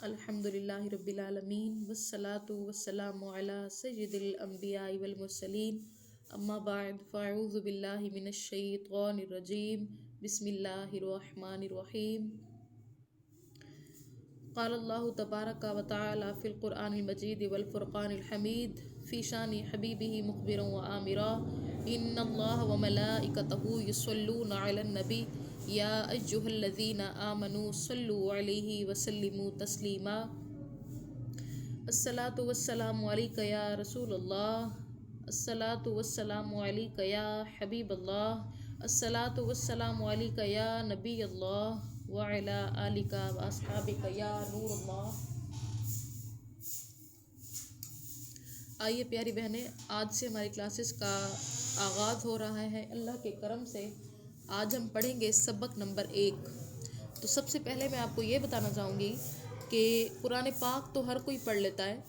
الحمدللہ رب العالمین والصلاة والسلام علی سید الانبیاء والمرسلین اما بعد فاعوذ باللہ من الشیطان الرجیم بسم اللہ الرحمن الرحیم قال اللہ تبارک و تعالی فی القرآن المجید والفرقان الحمید فی شان حبیبہ مخبرا و آمرا ان اللہ وملائکتہ یصلون علی النبی یا ایہا الذین آمنوا صلوا علیہ وسلموا تسلیما الصلاۃ والسلام علیک یا رسول اللہ الصلاۃ والسلام علیک یا حبیب اللہ الصلاۃ والسلام علیک یا نبی اللہ وعلی آلک واصحابک یا نور اللہ۔ آئیے پیاری بہنیں، آج سے ہماری کلاسز کا آغاز ہو رہا ہے۔ اللہ کے کرم سے آج ہم پڑھیں گے سبق نمبر 1۔ تو سب سے پہلے میں آپ کو یہ بتانا چاہوں گی کہ قرآن پاک تو ہر کوئی پڑھ لیتا ہے،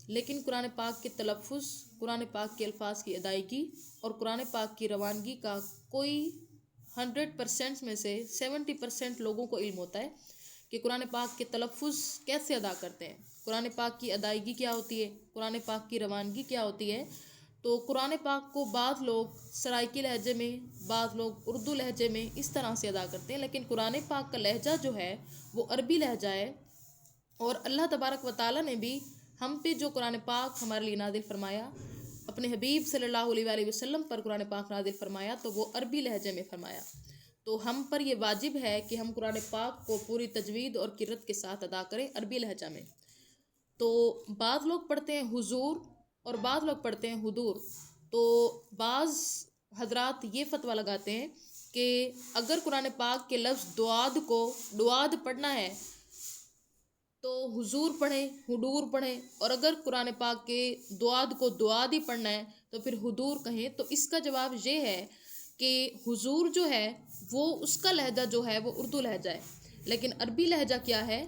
لیکن قرآن پاک کے تلفظ، قرآن پاک کے الفاظ کی ادائیگی اور قرآن پاک کی روانگی کا کوئی 100% میں سے 70% لوگوں کو علم ہوتا ہے کہ قرآن پاک کے تلفظ کیسے ادا کرتے ہیں، قرآن پاک کی ادائیگی کیا ہوتی ہے، قرآن پاک کی روانگی کیا ہوتی ہے۔ تو قرآن پاک کو بعض لوگ سرائکی لہجے میں، بعض لوگ اردو لہجے میں اس طرح سے ادا کرتے ہیں، لیکن قرآن پاک کا لہجہ جو ہے وہ عربی لہجہ ہے۔ اور اللہ تبارک و تعالیٰ نے بھی ہم پہ جو قرآن پاک ہمارے لیے نازل فرمایا، اپنے حبیب صلی اللہ علیہ وآلہ وسلم پر قرآن پاک نازل فرمایا تو وہ عربی لہجے میں فرمایا۔ تو ہم پر یہ واجب ہے کہ ہم قرآن پاک کو پوری تجوید اور قرت کے ساتھ ادا کریں عربی لہجہ میں۔ تو بعض لوگ پڑھتے ہیں حضور اور بعض لوگ پڑھتے ہیں حضور۔ تو بعض حضرات یہ فتویٰ لگاتے ہیں کہ اگر قرآن پاک کے لفظ دعاد پڑھنا ہے تو حضور پڑھیں، حضور پڑھیں، اور اگر قرآن پاک کے دعاد کو دعاد ہی پڑھنا ہے تو پھر حضور کہیں۔ تو اس کا جواب یہ ہے کہ حضور جو ہے وہ اس کا لہجہ جو ہے وہ اردو لہجہ ہے، لیکن عربی لہجہ کیا ہے،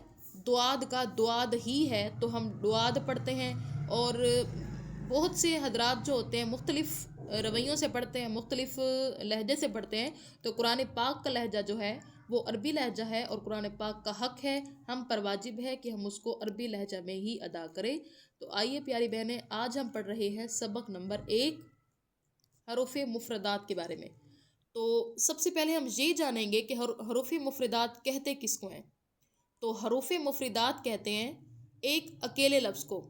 دعاد کا دعاد ہی ہے، تو ہم دعاد پڑھتے ہیں۔ اور بہت سے حضرات جو ہوتے ہیں مختلف رویوں سے پڑھتے ہیں، مختلف لہجے سے پڑھتے ہیں۔ تو قرآن پاک کا لہجہ جو ہے وہ عربی لہجہ ہے اور قرآن پاک کا حق ہے، ہم پر واجب ہے کہ ہم اس کو عربی لہجہ میں ہی ادا کریں۔ تو آئیے پیاری بہنیں، آج ہم پڑھ رہے ہیں سبق نمبر 1 حروف مفردات کے بارے میں۔ تو سب سے پہلے ہم یہ جانیں گے کہ حروف مفردات کہتے کس کو ہیں۔ تو حروف مفردات کہتے ہیں ایک اکیلے لفظ کو۔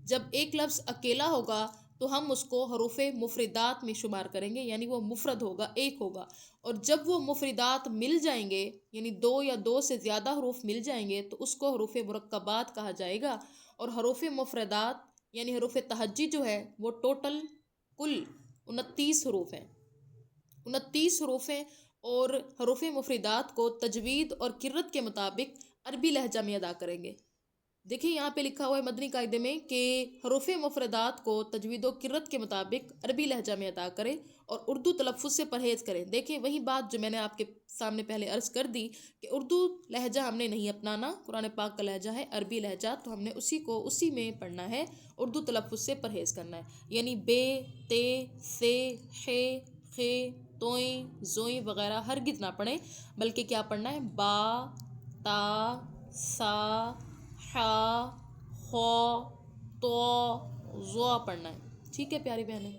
جب ایک لفظ اکیلا ہوگا تو ہم اس کو حروف مفردات میں شمار کریں گے، یعنی وہ مفرد ہوگا، ایک ہوگا۔ اور جب وہ مفردات مل جائیں گے، یعنی 2 یا 2 سے زیادہ حروف مل جائیں گے تو اس کو حروف مرکبات کہا جائے گا۔ اور حروف مفردات یعنی حروف تہجی جو ہے وہ ٹوٹل کل 29 حروف ہیں، 29 حروف ہیں۔ اور حروف مفردات کو تجوید اور قرت کے مطابق عربی لہجہ میں ادا کریں گے۔ دیکھیں یہاں پہ لکھا ہوا ہے مدنی قاعدے میں کہ حروف مفردات کو تجوید و قرت کے مطابق عربی لہجہ میں ادا کریں اور اردو تلفظ سے پرہیز کریں۔ دیکھیں وہی بات جو میں نے آپ کے سامنے پہلے عرض کر دی کہ اردو لہجہ ہم نے نہیں اپنانا، قرآن پاک کا لہجہ ہے عربی لہجہ، تو ہم نے اسی میں پڑھنا ہے، اردو تلفظ سے پرہیز کرنا ہے، یعنی بے، تے، سے، خے، خے، توئیں، زوئیں وغیرہ ہرگز نہ پڑھیں، بلکہ کیا پڑھنا ہے، با، تا، سا، حا، خو، تو، ضا پڑھنا ہے۔ ٹھیک ہے پیاری بہنیں۔